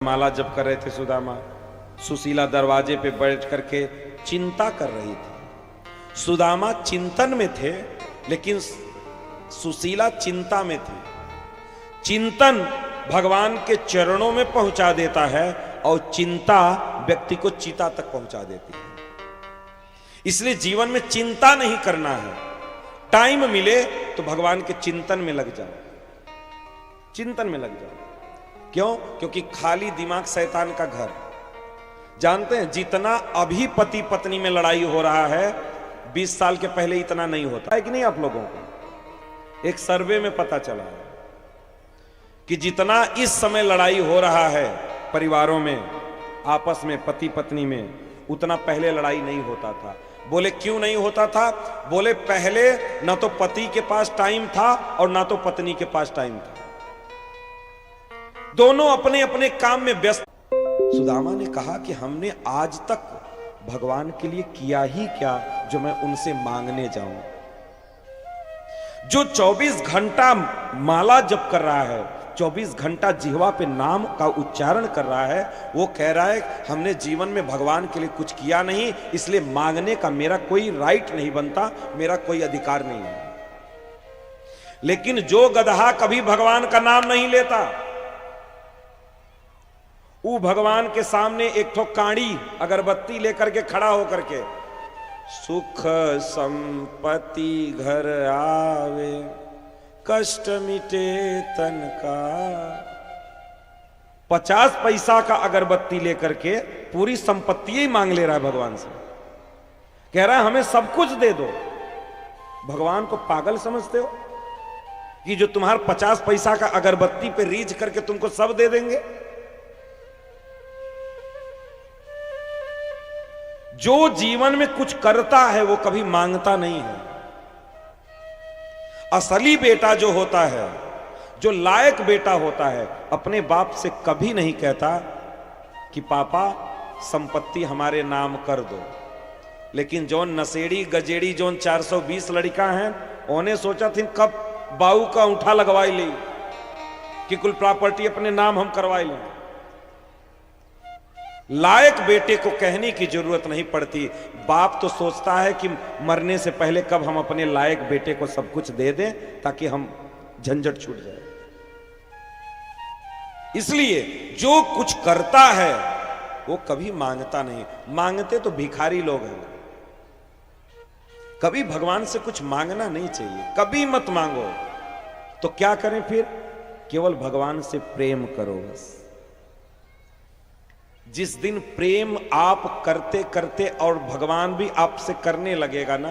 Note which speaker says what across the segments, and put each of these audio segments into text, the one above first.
Speaker 1: माला जप कर रहे थे सुदामा। सुशीला दरवाजे पे बैठ करके चिंता कर रही थी। सुदामा चिंतन में थे, लेकिन सुशीला चिंता में थी। चिंतन भगवान के चरणों में पहुंचा देता है और चिंता व्यक्ति को चिता तक पहुंचा देती है। इसलिए जीवन में चिंता नहीं करना है। टाइम मिले तो भगवान के चिंतन में लग जाओ, चिंतन में लग जाओ। क्यों? क्योंकि खाली दिमाग शैतान का घर। जानते हैं जितना अभी पति पत्नी में लड़ाई हो रहा है 20 साल के पहले इतना नहीं होता है कि नहीं? आप लोगों को एक सर्वे में पता चला है कि जितना इस समय लड़ाई हो रहा है परिवारों में आपस में पति पत्नी में, उतना पहले लड़ाई नहीं होता था। बोले क्यों नहीं होता था? बोले पहले ना तो पति के पास टाइम था और ना तो पत्नी के पास टाइम था, दोनों अपने अपने काम में व्यस्त। सुदामा ने कहा कि हमने आज तक भगवान के लिए किया ही क्या जो मैं उनसे मांगने जाऊं। जो 24 घंटा माला जप कर रहा है, 24 घंटा जिह्वा पे नाम का उच्चारण कर रहा है, वो कह रहा है हमने जीवन में भगवान के लिए कुछ किया नहीं, इसलिए मांगने का मेरा कोई राइट नहीं बनता, मेरा कोई अधिकार नहीं है। लेकिन जो गदहा कभी भगवान का नाम नहीं लेता, वो भगवान के सामने एक ठो काड़ी अगरबत्ती लेकर के खड़ा होकर के सुख संपत्ति घर आवे कष्ट मिटे तन का, 50 पैसा का अगरबत्ती लेकर के पूरी संपत्ति ही मांग ले रहा है भगवान से। कह रहा है हमें सब कुछ दे दो। भगवान को पागल समझते हो कि जो तुम्हारा 50 पैसा का अगरबत्ती पे रीझ करके तुमको सब दे देंगे? जो जीवन में कुछ करता है वो कभी मांगता नहीं है। असली बेटा जो होता है, जो लायक बेटा होता है, अपने बाप से कभी नहीं कहता कि पापा संपत्ति हमारे नाम कर दो। लेकिन जोन नशेड़ी गजेड़ी जोन 420 लड़का हैं, उन्हें सोचा थी कब बाऊ का अंगूठा लगवाई ले कि कुल प्रॉपर्टी अपने नाम हम करवाई लें। लायक बेटे को कहने की जरूरत नहीं पड़ती। बाप तो सोचता है कि मरने से पहले कब हम अपने लायक बेटे को सब कुछ दे दें ताकि हम झंझट छूट जाए। इसलिए जो कुछ करता है वो कभी मांगता नहीं। मांगते तो भिखारी लोग हैं। कभी भगवान से कुछ मांगना नहीं चाहिए, कभी मत मांगो। तो क्या करें फिर? केवल भगवान से प्रेम करो बस। जिस दिन प्रेम आप करते करते और भगवान भी आपसे करने लगेगा ना,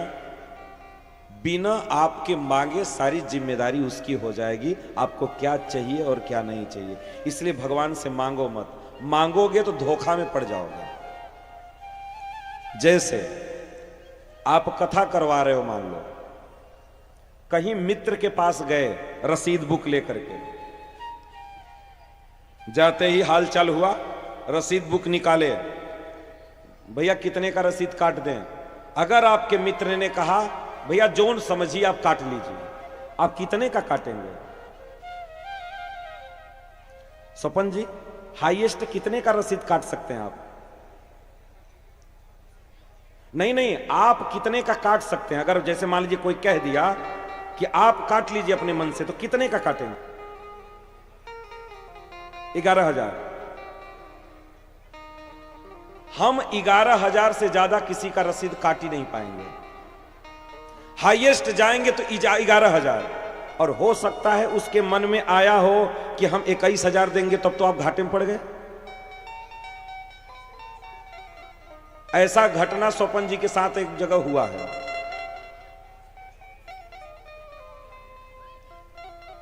Speaker 1: बिना आपके मांगे सारी जिम्मेदारी उसकी हो जाएगी, आपको क्या चाहिए और क्या नहीं चाहिए। इसलिए भगवान से मांगो मत। मांगोगे तो धोखा में पड़ जाओगे। जैसे आप कथा करवा रहे हो, मान लो कहीं मित्र के पास गए रसीद बुक लेकर के, जाते ही हाल चाल हुआ, रसीद बुक निकाले, भैया कितने का रसीद काट दें? अगर आपके मित्र ने कहा भैया जोन समझिए आप काट लीजिए, आप कितने का काटेंगे? स्वपन जी हाईएस्ट कितने का रसीद काट सकते हैं आप? नहीं, आप कितने का काट सकते हैं? अगर जैसे मान लीजिए कोई कह दिया कि आप काट लीजिए अपने मन से, तो कितने का काटेंगे? 11,000। हम 11,000 से ज्यादा किसी का रसीद काट ही नहीं पाएंगे। हाईएस्ट जाएंगे तो 11,000। और हो सकता है उसके मन में आया हो कि हम 21,000 देंगे, तब तो आप घाटे में पड़ गए। ऐसा घटना स्वपन जी के साथ एक जगह हुआ है।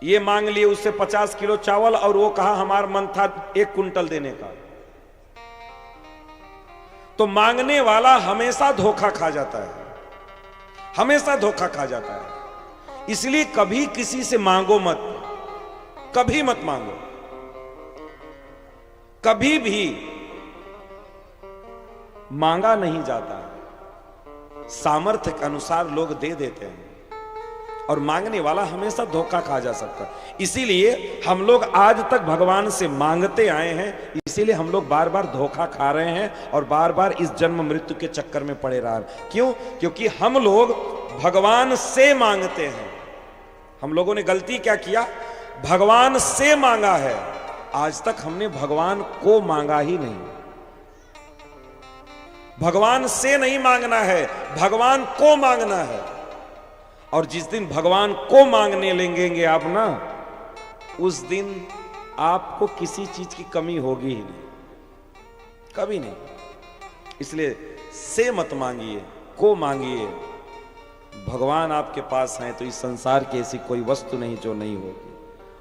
Speaker 1: ये मांग लिए उससे 50 किलो चावल और वो कहा हमारा मन था 1 कुंटल देने का। तो मांगने वाला हमेशा धोखा खा जाता है, हमेशा धोखा खा जाता है। इसलिए कभी किसी से मांगो मत, कभी मत मांगो। कभी भी मांगा नहीं जाता, सामर्थ्य के अनुसार लोग दे देते हैं। और मांगने वाला हमेशा धोखा खा जा सकता है। इसीलिए हम लोग आज तक भगवान से मांगते आए हैं, इसीलिए हम लोग बार बार धोखा खा रहे हैं और बार बार इस जन्म मृत्यु के चक्कर में पड़े रह रहे हैं। क्यों? क्योंकि हम लोग भगवान से मांगते हैं। हम लोगों ने गलती क्या किया? भगवान से मांगा है, आज तक हमने भगवान को मांगा ही नहीं। भगवान से नहीं मांगना है, भगवान को मांगना है। और जिस दिन भगवान को मांगने लेंगे आप ना, उस दिन आपको किसी चीज की कमी होगी ही नहीं, कभी नहीं। इसलिए से मत मांगिए, को मांगिए। भगवान आपके पास हैं तो इस संसार की ऐसी कोई वस्तु नहीं जो नहीं होगी।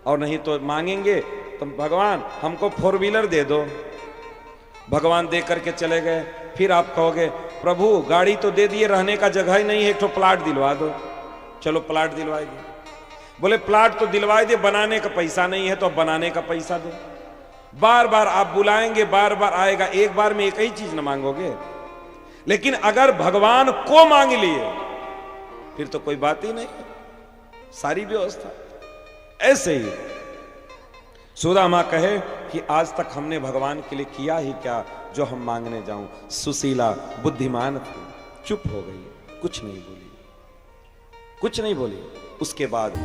Speaker 1: और नहीं तो मांगेंगे तो भगवान हमको 4 व्हीलर दे दो, भगवान दे करके चले गए। फिर आप कहोगे प्रभु गाड़ी तो दे दिए, रहने का जगह ही नहीं है, एक तो प्लाट दिलवा दो। चलो प्लाट दिलवाएंगे। बोले प्लाट तो दिलवाए दे, बनाने का पैसा नहीं है तो बनाने का पैसा दो। बार बार आप बुलाएंगे, बार बार आएगा, एक बार में एक ही चीज न मांगोगे। लेकिन अगर भगवान को मांग लिए फिर तो कोई बात ही नहीं, सारी व्यवस्था। ऐसे ही सुदामा कहे कि आज तक हमने भगवान के लिए किया ही क्या जो हम मांगने जाऊं। सुशीला बुद्धिमान थी, चुप हो गई, कुछ नहीं बोली, कुछ नहीं बोली। उसके बाद